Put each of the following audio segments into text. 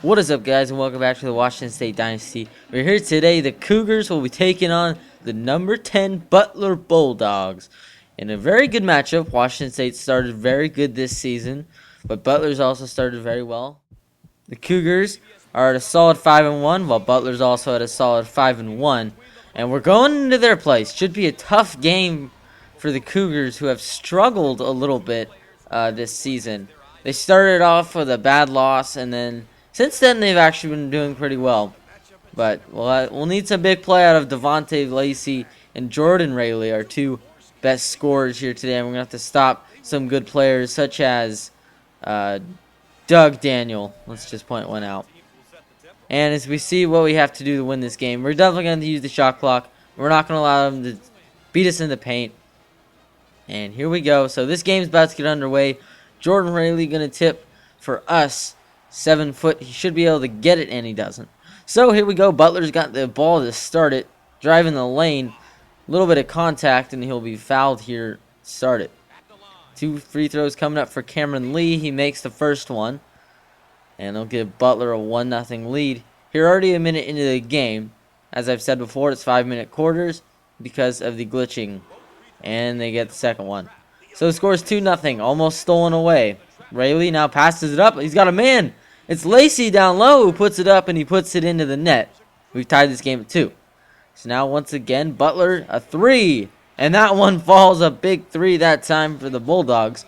What is up, guys, and welcome back to the Washington State Dynasty. We're here today. The Cougars will be taking on the number 10 Butler Bulldogs in a very good matchup. Washington State started very good this season, but Butler's also started very well. The Cougars are at a solid 5-1, while Butler's also at a solid 5-1, and we're going into their place. Should be a tough game for the Cougars, who have struggled a little bit this season. They started off with a bad loss, and then since then, they've actually been doing pretty well. But we'll need some big play out of Devontae Lacey and Jordan Rayleigh, our two best scorers here today. And we're going to have to stop some good players such as Doug Daniel. Let's just point one out. And as we see what we have to do to win this game, we're definitely going to use the shot clock. We're not going to allow them to beat us in the paint. And here we go. So this game's about to get underway. Jordan Rayleigh going to tip for us. 7 foot, he should be able to get it, and he doesn't. So here we go. Butler's got the ball to start it, driving the lane. A little bit of contact, and he'll be fouled here. Start it. 2 free throws coming up for Cameron Lee. He makes the first one, and they'll give Butler a 1-0 lead. Here, already a minute into the game. As I've said before, it's 5-minute quarters because of the glitching, and they get the second one. So the score is 2-0, almost stolen away. Rayleigh now passes it up. He's got a man. It's Lacey down low who puts it up, and he puts it into the net. We've tied this game at 2. So now once again, Butler, a 3. And that one falls, a big 3 that time for the Bulldogs.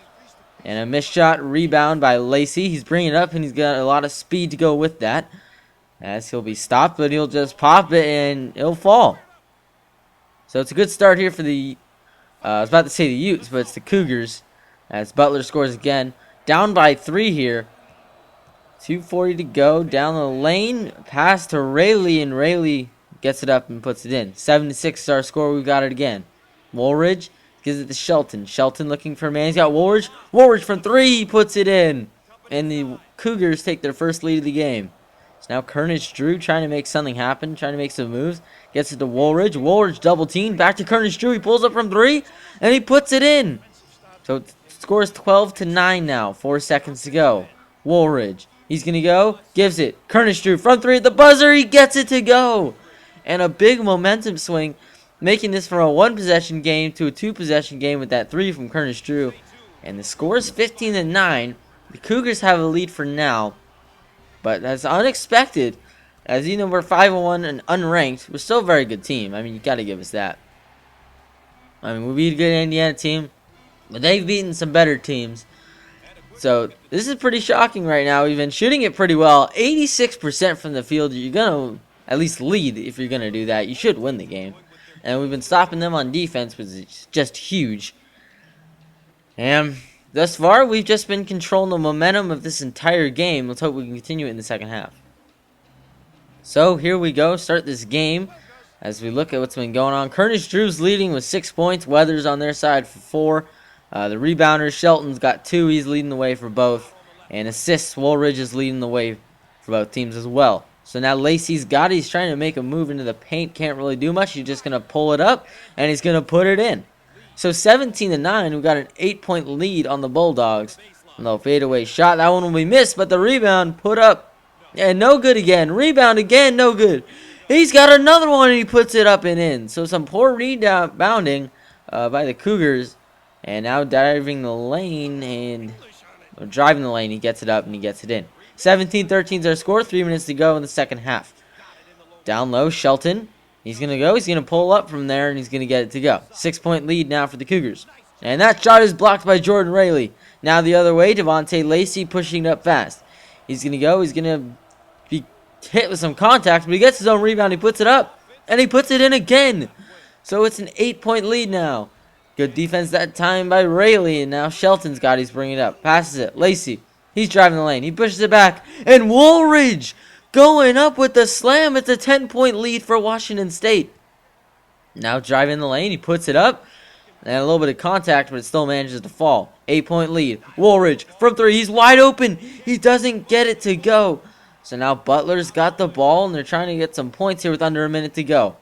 And a missed shot rebound by Lacey. He's bringing it up, and he's got a lot of speed to go with that. As he'll be stopped, but he'll just pop it, and it'll fall. So it's a good start here for the, I was about to say the Utes, but it's the Cougars. As Butler scores again. Down by 3 here. 2:40 to go. Down the lane. Pass to Rayleigh, and Rayleigh gets it up and puts it in. 7-6 is our score. We've got it again. Woolridge gives it to Shelton. Shelton looking for a man. He's got Woolridge. Woolridge from 3. He puts it in. And the Cougars take their first lead of the game. So now Kernich Drew trying to make something happen. Trying to make some moves. Gets it to Woolridge. Woolridge double team. Back to Kernich Drew. He pulls up from 3. And he puts it in. So the score is 12-9 now. 4 seconds to go. Woolridge. He's going to go. Gives it. Kernich Drew from 3 at the buzzer. He gets it to go. And a big momentum swing. Making this from a 1-possession game to a 2-possession game with that 3 from Kernich Drew. And the score is 15-9. The Cougars have a lead for now. But that's unexpected. As you know, we're 5-1 and unranked. We're still a very good team. I mean, you got to give us that. I mean, we beat a good Indiana team. But they've beaten some better teams. So this is pretty shocking right now. We've been shooting it pretty well. 86% from the field. You're going to at least lead if you're going to do that. You should win the game. And we've been stopping them on defense, which is just huge. And thus far, we've just been controlling the momentum of this entire game. Let's hope we can continue it in the second half. So here we go. Start this game as we look at what's been going on. Kernich Drew's leading with 6 points. Weathers on their side for 4. The rebounder, Shelton's got 2. He's leading the way for both. And assists, Woolridge is leading the way for both teams as well. So now Lacey's got it. He's trying to make a move into the paint. Can't really do much. He's just going to pull it up, and he's going to put it in. So 17-9, we've got an 8-point lead on the Bulldogs. No fadeaway shot. That one will be missed, but the rebound put up. And no good again. Rebound again, no good. He's got another one, and he puts it up and in. So some poor rebounding by the Cougars. And now driving the lane, he gets it up and he gets it in. 17-13 is our score. 3 minutes to go in the second half. Down low, Shelton. He's going to go. He's going to pull up from there, and he's going to get it to go. 6-point lead now for the Cougars. And that shot is blocked by Jordan Rayleigh. Now the other way, Devontae Lacey pushing it up fast. He's going to go. He's going to be hit with some contact, but he gets his own rebound. He puts it up, and he puts it in again. So it's an 8-point lead now. Good defense that time by Rayleigh, and now Shelton's got it. He's bringing it up. Passes it. Lacey. He's driving the lane. He pushes it back. And Woolridge going up with the slam. It's a 10-point lead for Washington State. Now driving the lane. He puts it up. And a little bit of contact, but it still manages to fall. 8-point lead. Woolridge from 3. He's wide open. He doesn't get it to go. So now Butler's got the ball, and they're trying to get some points here with under a minute to go.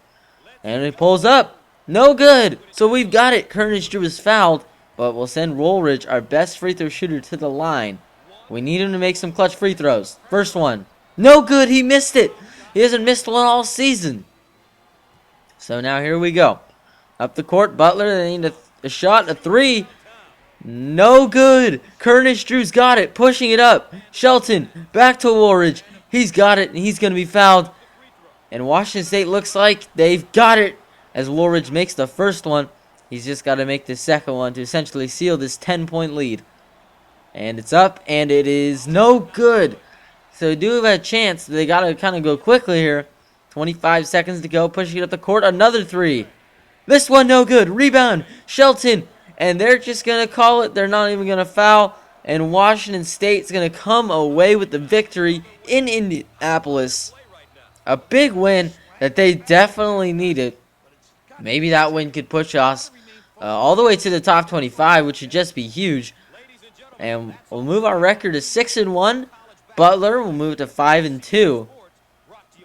And he pulls up. No good. So we've got it. Kernich Drew is fouled, but we'll send Woolridge, our best free throw shooter, to the line. We need him to make some clutch free throws. First one. No good. He missed it. He hasn't missed one all season. So now here we go. Up the court, Butler. They need a shot, a three. No good. Kernish Drew's got it. Pushing it up. Shelton back to Woolridge. He's got it, and he's going to be fouled. And Washington State looks like they've got it as Woolridge makes the first one. He's just got to make the second one to essentially seal this 10-point lead. And it's up, and it is no good. So they do have a chance. They got to kind of go quickly here. 25 seconds to go. Pushing it up the court. Another three. This one no good. Rebound. Shelton. And they're just going to call it. They're not even going to foul. And Washington State's going to come away with the victory in Indianapolis. A big win that they definitely needed. Maybe that win could push us all the way to the top 25, which would just be huge. And we'll move our record to 6-1. Butler will move to 5-2.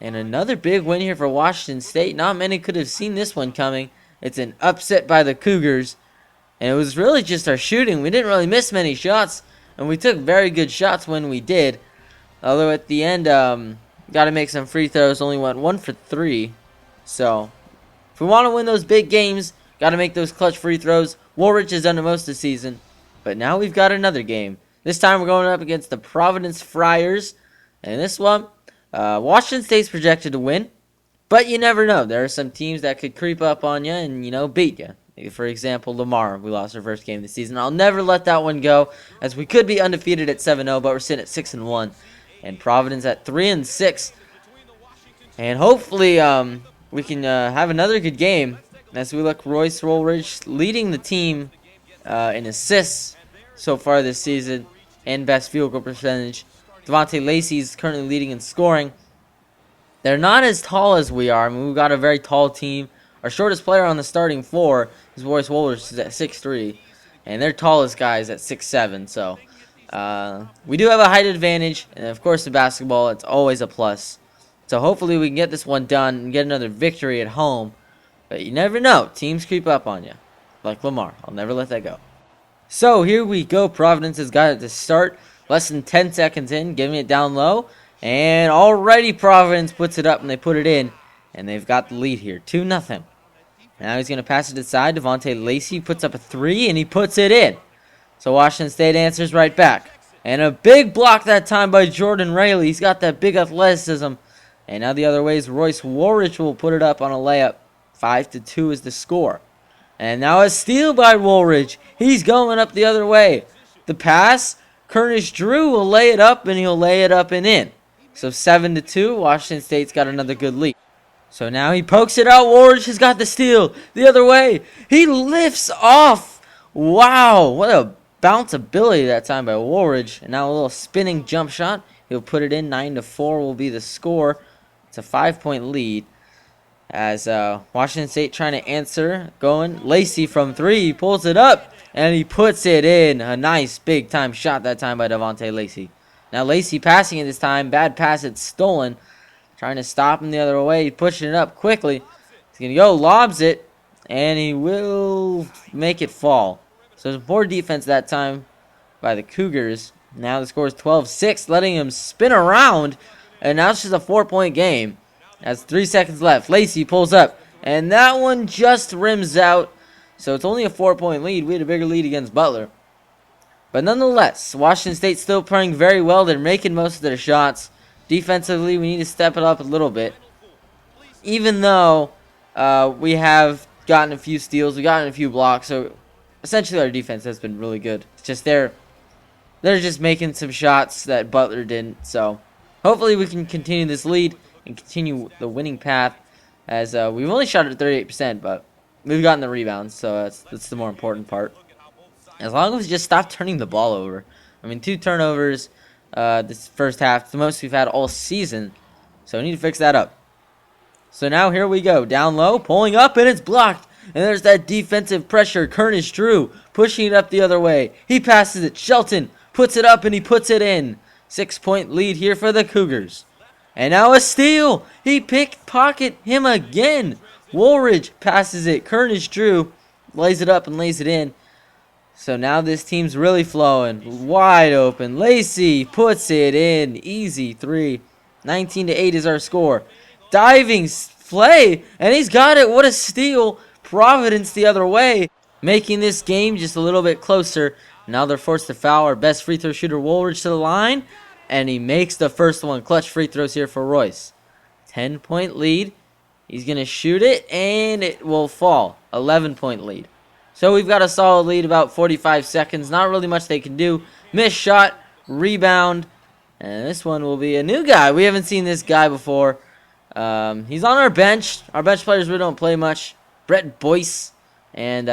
And another big win here for Washington State. Not many could have seen this one coming. It's an upset by the Cougars. And it was really just our shooting. We didn't really miss many shots. And we took very good shots when we did. Although at the end, got to make some free throws. Only went 1 for 3. So, if we want to win those big games, got to make those clutch free throws. Woolridge has done it most of the season. But now we've got another game. This time we're going up against the Providence Friars. And this one, Washington State's projected to win. But you never know. There are some teams that could creep up on you and, beat you. For example, Lamar, we lost our first game of the season. I'll never let that one go, as we could be undefeated at 7-0, but we're sitting at 6-1. And Providence at 3-6. And hopefully we can have another good game. As we look, Royce Woolridge leading the team in assists so far this season and best field goal percentage. Devontae Lacey is currently leading in scoring. They're not as tall as we are. I mean, we've got a very tall team. Our shortest player on the starting floor is Royce Woolridge, who's at 6'3", and their tallest guy is at 6'7". So we do have a height advantage, and of course, in basketball, it's always a plus. So hopefully, we can get this one done and get another victory at home. But you never know; teams creep up on you, like Lamar. I'll never let that go. So here we go. Providence has got it to start. Less than 10 seconds in, giving it down low, and already Providence puts it up, and they put it in, and they've got the lead here, 2-0. Now he's going to pass it aside. Devontae Lacey puts up a three, and he puts it in. So Washington State answers right back. And a big block that time by Jordan Rayleigh. He's got that big athleticism. And now the other way is Royce Woolridge will put it up on a layup. 5-2 is the score. And now a steal by Woolridge. He's going up the other way. The pass, Kernish Drew will lay it up, and he'll lay it up and in. So 7-2, Washington State's got another good lead. So now he pokes it out. Woolridge has got the steal. The other way. He lifts off. Wow. What a bounce ability that time by Woolridge. And now a little spinning jump shot. He'll put it in. 9-4 will be the score. It's a 5-point lead. As Washington State trying to answer. Going. Lacey from three. He pulls it up. And he puts it in. A nice big time shot that time by Devontae Lacey. Now Lacey passing it this time. Bad pass. It's stolen. Trying to stop him the other way. He's pushing it up quickly. He's going to go, lobs it, and he will make it fall. So there's poor defense that time by the Cougars. Now the score is 12-6, letting him spin around. And now it's just a 4-point game. That's 3 seconds left. Lacey pulls up, and that one just rims out. So it's only a 4-point lead. We had a bigger lead against Butler. But nonetheless, Washington State still playing very well. They're making most of their shots. Defensively, we need to step it up a little bit. Even though we have gotten a few steals, we've gotten a few blocks, so essentially our defense has been really good. It's just they're just making some shots that Butler didn't. So hopefully we can continue this lead and continue the winning path. As we've only shot at 38%, but we've gotten the rebounds, so that's the more important part. As long as we just stop turning the ball over. I mean, 2 turnovers. This first half, the most we've had all season. So we need to fix that up. So now here we go. Down low, pulling up, and it's blocked. And there's that defensive pressure. Kernish Drew pushing it up the other way. He passes it. Shelton puts it up, and he puts it in. 6-point lead here for the Cougars. And now a steal. He pickpocket him again. Woolridge passes it. Kernish Drew lays it up and lays it in. So now this team's really flowing. Wide open. Lacey puts it in. Easy 3. 19-8 is our score. Diving play, and he's got it. What a steal. Providence the other way, making this game just a little bit closer. Now they're forced to foul our best free throw shooter, Woolridge, to the line, and he makes the first one. Clutch free throws here for Royce. 10-point lead. He's going to shoot it, and it will fall. 11-point lead. So we've got a solid lead, about 45 seconds. Not really much they can do. Missed shot, rebound, and this one will be a new guy. We haven't seen this guy before. He's on our bench. Our bench players really don't play much. Brett Boyce, and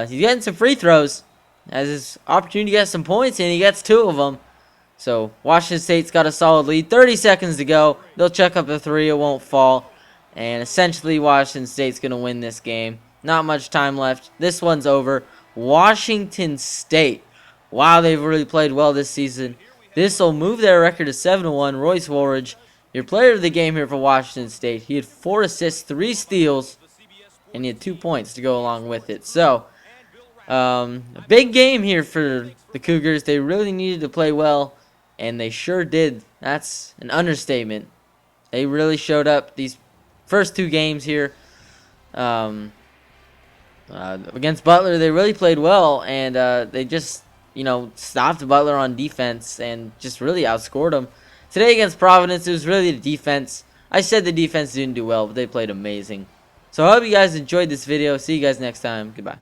he's getting some free throws. Has his opportunity to get some points, and he gets 2 of them. So Washington State's got a solid lead. 30 seconds to go. They'll check up the 3. It won't fall. And essentially Washington State's going to win this game. Not much time left. This one's over. Washington State. Wow, they've really played well this season. This will move their record to 7-1. Royce Woolridge, your player of the game here for Washington State. He had 4 assists, 3 steals, and he had 2 points to go along with it. So, a big game here for the Cougars. They really needed to play well, and they sure did. That's an understatement. They really showed up these first 2 games here. Against Butler, they really played well, and they just, stopped Butler on defense and just really outscored them. Today against Providence, it was really the defense. I said the defense didn't do well, but they played amazing. So I hope you guys enjoyed this video. See you guys next time. Goodbye.